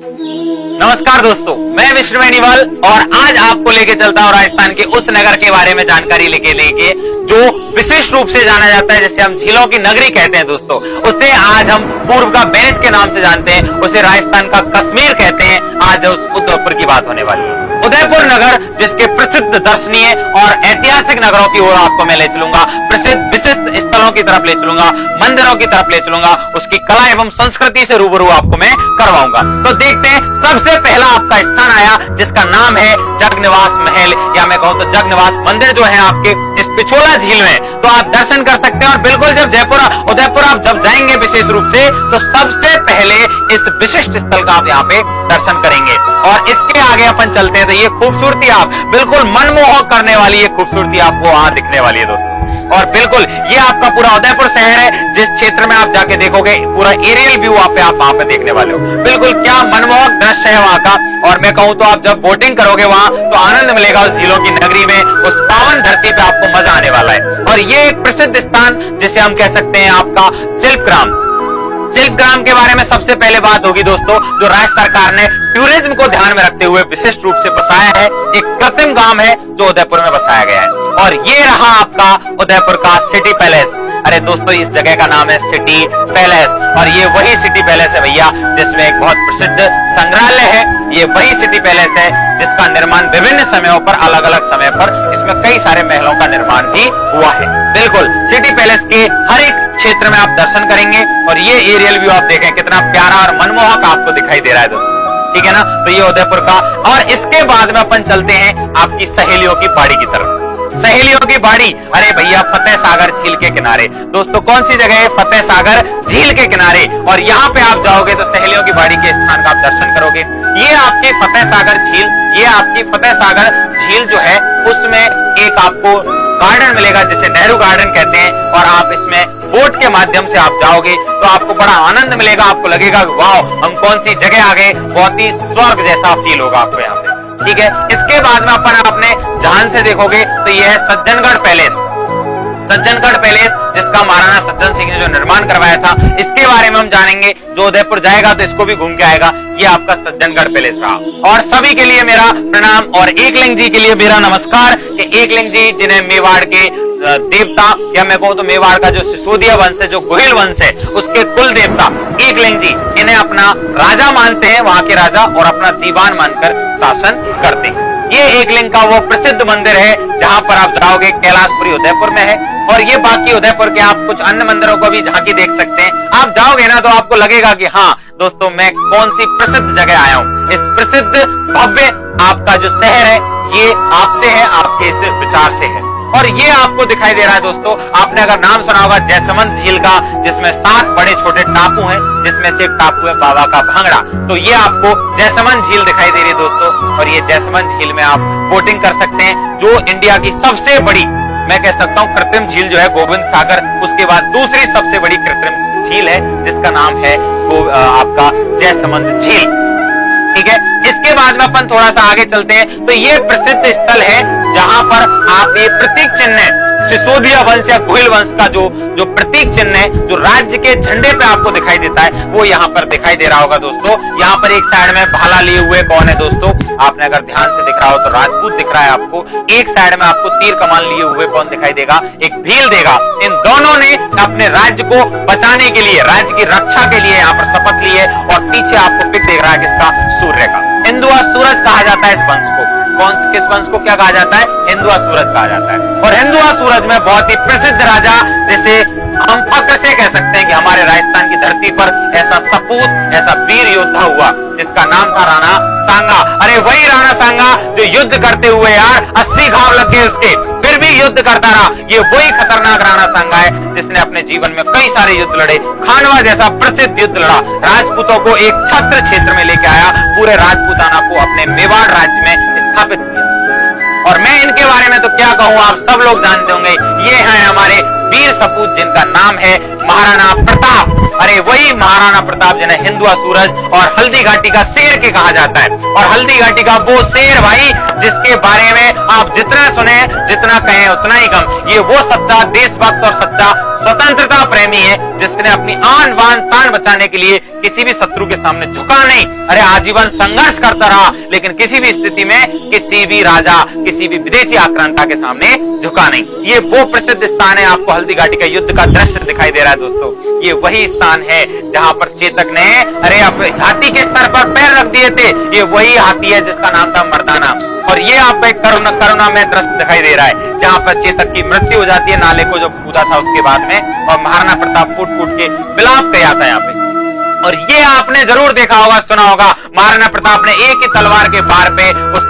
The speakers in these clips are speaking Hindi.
नमस्कार दोस्तों, मैं विष्णु बेनीवाल और आज आपको लेके चलता हूँ राजस्थान के उस नगर के बारे में जानकारी लेके जो विशेष रूप से जाना जाता है, जिसे हम झीलों की नगरी कहते हैं दोस्तों। उसे आज हम पूर्व का बेंच के नाम से जानते हैं, उसे राजस्थान का कश्मीर कहते हैं। आज उस उदयपुर की बात होने वाली है। उदयपुर नगर जिसके प्रसिद्ध दर्शनीय और ऐतिहासिक नगरों की ओर आपको मैं ले चलूंगा, प्रसिद्ध विशिष्ट स्थलों की तरफ ले चलूंगा, मंदिरों की तरफ ले चलूंगा, उसकी कला एवं संस्कृति से रूबरू आपको मैं करवाऊंगा। तो देखते हैं, सबसे पहला आपका स्थान आया जिसका नाम है जगनिवास महल, या मैं कहूं तो जगनिवास मंदिर, जो है आपके इस पिछोला झील में। तो आप दर्शन कर सकते हैं और बिल्कुल जब उदयपुर आप जब जाएंगे विशेष रूप से, तो सबसे पहले इस विशिष्ट स्थल का आप यहाँ पे दर्शन करेंगे। और इसके आगे अपन चलते हैं तो ये खूबसूरती आप बिल्कुल मनमोहक करने वाली ये खूबसूरती आपको वहां दिखने वाली है दोस्तों। और बिल्कुल ये आपका पूरा उदयपुर शहर है, जिस क्षेत्र में आप जाके देखोगे पूरा एरियल व्यू आप वहां पे देखने वाले हो। बिल्कुल क्या मनमोहक दृश्य है वहां का। और मैं कहूं तो आप जब बोटिंग करोगे वहां तो आनंद मिलेगा उस झीलों की नगरी में, उस पावन धरती पे आपको मजा आने वाला है। और ये एक प्रसिद्ध स्थान जिसे हम कह सकते हैं आपका शिल्पग्राम के बारे में सबसे पहले बात होगी दोस्तों, जो राज्य सरकार ने टूरिज्म को ध्यान में रखते हुए विशिष्ट रूप से बसाया है। एक कृत्रिम गांव है जो उदयपुर में बसाया गया है। और ये रहा आपका उदयपुर का सिटी पैलेस। अरे दोस्तों, इस जगह का नाम है सिटी पैलेस, और ये वही सिटी पैलेस है भैया जिसमें एक बहुत प्रसिद्ध संग्रहालय है। ये वही सिटी पैलेस है जिसका निर्माण विभिन्न समयों पर, अलग अलग समय पर इसमें कई सारे महलों का निर्माण भी हुआ है। बिल्कुल सिटी पैलेस के हर एक क्षेत्र में आप दर्शन करेंगे और ये एरियल व्यू आप देखें कितना प्यारा और मनमोहक आपको दिखाई दे रहा है दोस्तों, ठीक है ना। तो ये उदयपुर का। और इसके बाद में अपन चलते हैं आपकी सहेलियों की बाड़ी की तरफ। सहेलियों की बाड़ी, अरे भैया फतेह सागर झील के किनारे। दोस्तों कौन सी जगह है? फतेह सागर झील के किनारे। और यहाँ पे आप जाओगे तो सहेलियों की बाड़ी के स्थान का आप दर्शन करोगे। ये आपकी फतेह सागर झील जो है उसमें एक आपको गार्डन मिलेगा जिसे नेहरू गार्डन कहते हैं। और आप इसमें बोट के माध्यम से आप जाओगे तो आपको बड़ा आनंद मिलेगा। आपको लगेगा वाओ, हम कौन सी जगह आ गए, बहुत ही स्वर्ग जैसा फील होगा आपको यहाँ पे, ठीक है। इसके बाद में अपन अपने ध्यान से देखोगे तो यह है सज्जनगढ़ पैलेस जिसका महाराणा सज्जन सिंह ने जो निर्माण करवाया था। इसके बारे में हम जानेंगे। जो उदयपुर जाएगा तो इसको भी घूम के आएगा। ये आपका सज्जनगढ़ पैलेस रहा। और सभी के लिए मेरा प्रणाम और एकलिंग जी के लिए मेरा नमस्कार कि एकलिंग जी जिन्हें मेवाड़ के देवता, या मैं कहूं तो मेवाड़ का जो सिसोदिया वंश है, जो गोहिल वंश है, उसके कुल देवता एकलिंग जी, इन्हें अपना राजा मानते हैं, वहां के राजा, और अपना दीवान मानकर शासन करते हैं। ये एकलिंग का वो प्रसिद्ध मंदिर है जहां पर आप जाओगे, कैलाशपुरी उदयपुर में है। और ये बाकी उदयपुर के आप कुछ अन्य मंदिरों को भी झांकी देख सकते हैं। आप जाओगे ना तो आपको लगेगा कि हाँ दोस्तों, मैं कौन सी प्रसिद्ध जगह आया हूँ। इस प्रसिद्ध भव्य आपका जो शहर है ये आपसे है, आपके इस विचार से है। और ये आपको दिखाई दे रहा है दोस्तों, आपने अगर नाम सुना होगा जयसमंद झील का, जिसमें 7 बड़े छोटे टापू हैं, जिसमें से एक टापू है बाबा का भांगड़ा। तो ये आपको जयसमंद झील दिखाई दे रही है दोस्तों। और ये जयसमंद झील में आप बोटिंग कर सकते हैं, जो इंडिया की सबसे बड़ी, मैं कह सकता हूँ कृत्रिम झील जो है गोविंद सागर, उसके बाद दूसरी सबसे बड़ी कृत्रिम झील है जिसका नाम है आपका जयसमंद झील, ठीक है। इसके बाद में अपन थोड़ा सा आगे चलते हैं तो ये प्रसिद्ध स्थल है जहां पर आप ये प्रतीक चिन्ह सिसोदिया वंश या गोहिल वंश का जो प्रतीक चिन्ह है, जो राज्य के झंडे पे आपको दिखाई देता है, वो यहाँ पर दिखाई दे रहा होगा दोस्तों। यहाँ पर एक साइड में भाला लिए हुए कौन है दोस्तों? आपने अगर ध्यान से दिख रहा हो तो राजपूत दिख रहा है आपको। एक साइड में आपको तीर कमान लिए हुए कौन दिखाई देगा? एक भील देगा। इन दोनों ने अपने राज्य को बचाने के लिए, राज्य की रक्षा के लिए यहाँ पर शपथ ली है। और पीछे आपको पिक दिख रहा है किसका? सूर्य का। हिंदुआ सूरज कहा जाता है इस वंश को। किस वंश को क्या कहा जाता है? हिंदुआ सूरज कहा जाता है। और हिंदुआ सूरज में बहुत ही प्रसिद्ध राजा, जिसे हम फक्र से कह सकते हैं कि हमारे राजस्थान की धरती पर ऐसा सपूत, ऐसा वीर योद्धा हुआ जिसका नाम था राणा सांगा। अरे वही राणा सांगा जो युद्ध करते हुए यार 80 घाव लग गए उसके, फिर भी युद्ध करता रहा। ये वही खतरनाक राणा सांगा है जिसने अपने जीवन में कई सारे युद्ध लड़े। खानवा जैसा प्रसिद्ध युद्ध लड़ा, राजपूतों को एक छत्र क्षेत्र में लेके आया, पूरे राजपूताना को अपने मेवाड़ राज्य में स्थापित किया। और मैं इनके बारे में तो क्या कहूं, आप सब लोग जानते होंगे। ये हैं हमारे वीर सपूत जिनका नाम है महाराणा प्रताप। अरे वही महाराणा प्रताप जिन्हें हिंदुआ सूरज और हल्दी घाटी का शेर के कहा जाता है। और हल्दी घाटी का वो शेर भाई जिसके बारे में आप जितना सुने जितना कहें उतना ही कम। ये वो सच्चा देशभक्त और सच्चा स्वतंत्रता प्रेमी है जिसने अपनी आन बान शान बचाने के लिए किसी भी शत्रु के सामने झुका नहीं। अरे आजीवन संघर्ष करता रहा, लेकिन किसी भी स्थिति में किसी भी राजा किसी भी विदेशी आक्रांता के सामने झुका नहीं। ये वो प्रसिद्ध स्थान है, आपको हल्दी घाटी का युद्ध का दृश्य दिखाई दे रहा है दोस्तों। ये वही स्थान है जहां पर चेतक ने अरे अपने हाथी के सर पर पैर रख दिए थे। ये वही हाथी है जिसका नाम था मर्दाना। और ये आपको एक करुणा में दृश्य दिखाई दे रहा है जहां पर चेतक की मृत्यु हो जाती है नाले को जब कूदा था उसके बाद में, और महाराणा प्रताप फूट फूट के विलाप किया था यहाँ पे। और ये आपने जरूर देखा होगा सुना होगा, महाराणा प्रताप ने एक ही तलवार के बार पे उस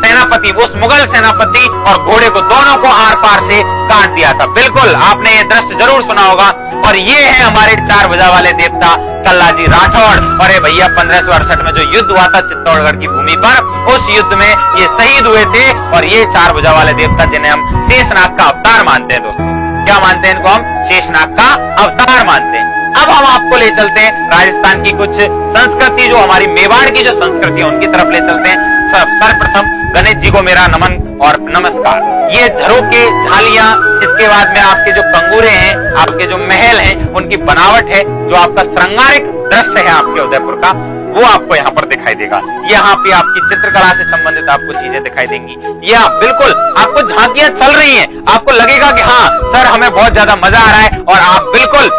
सेनापति उस मुगल सेनापति और घोड़े को दोनों को आर पार से काट दिया था। बिल्कुल आपने ये दृश्य जरूर सुना होगा। और ये है हमारे 4 भुजा वाले देवता कल्लाजी राठौड़। अरे भैया 1568 में जो युद्ध हुआ था चित्तौड़गढ़ की भूमि पर, उस युद्ध में ये शहीद हुए थे। और ये 4 भुजा वाले देवता जिन्हें हम शेषनाग का अवतार मानते हैं दोस्तों। क्या मानते हैं इनको? हम शेषनाग का अवतार मानते हैं। अब हम आपको ले चलते हैं राजस्थान की कुछ संस्कृति, जो हमारी मेवाड़ की जो संस्कृति है उनकी तरफ ले चलते हैं। सर्वप्रथम गणेश जी को मेरा नमन और नमस्कार। ये झरोके झालियां, इसके बाद में आपके जो कंगूरे हैं, आपके जो महल हैं, उनकी बनावट है, जो आपका श्रृंगारिक दृश्य है आपके उदयपुर का, वो आपको यहाँ पर दिखाई देगा। यहाँ पे आपकी चित्रकला से संबंधित आपको चीजें दिखाई देंगी। ये आप बिल्कुल आपको झांकियां चल रही हैं, आपको लगेगा कि हाँ सर हमें बहुत ज्यादा मजा आ रहा है। और आप बिल्कुल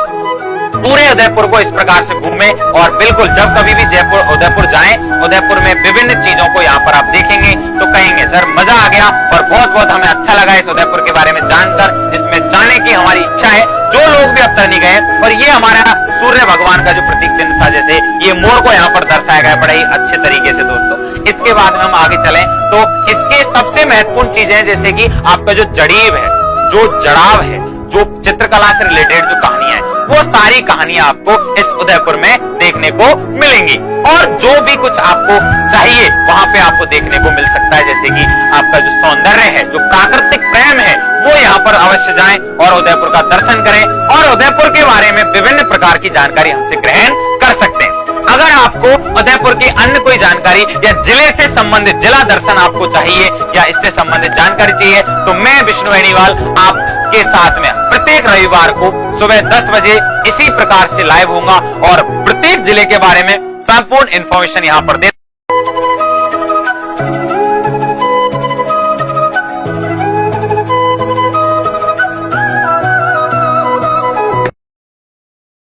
पूरे उदयपुर को इस प्रकार से घूमें। और बिल्कुल जब कभी भी उदयपुर जाएं, उदयपुर में विभिन्न चीजों को यहाँ पर आप देखेंगे तो कहेंगे सर मजा आ गया और बहुत हमें अच्छा लगा इस उदयपुर के बारे में जानकर, इसमें जाने की हमारी इच्छा है। जो लोग भी अब तक नहीं गए, और ये हमारा सूर्य भगवान का जो प्रतीक चिन्ह था, जैसे ये मोर को यहाँ पर दर्शाया गया बड़े ही अच्छे तरीके से दोस्तों। इसके बाद में हम आगे चलें तो इसके सबसे महत्वपूर्ण चीजें जैसे कि आपका जो जड़ीब है, जो जड़ाव है, जो चित्रकला से रिलेटेड जो कहानियां हैं, वो सारी कहानियां आपको इस उदयपुर में देखने को मिलेंगी। और जो भी कुछ आपको चाहिए वहां पे आपको देखने को मिल सकता है, जैसे कि आपका जो सौंदर्य है, जो प्राकृतिक प्रेम है, वो यहाँ पर अवश्य जाएं और उदयपुर का दर्शन करें और उदयपुर के बारे में विभिन्न प्रकार की जानकारी हमसे ग्रहण कर सकते हैं। अगर आपको उदयपुर की अन्य कोई जानकारी या जिले से संबंधित जिला दर्शन आपको चाहिए या इससे संबंधित जानकारी चाहिए, तो मैं विष्णु बेनीवाल आपके साथ में प्रत्येक रविवार को सुबह 10 बजे इसी प्रकार से लाइव होऊंगा और प्रत्येक जिले के बारे में संपूर्ण इंफॉर्मेशन यहाँ पर दे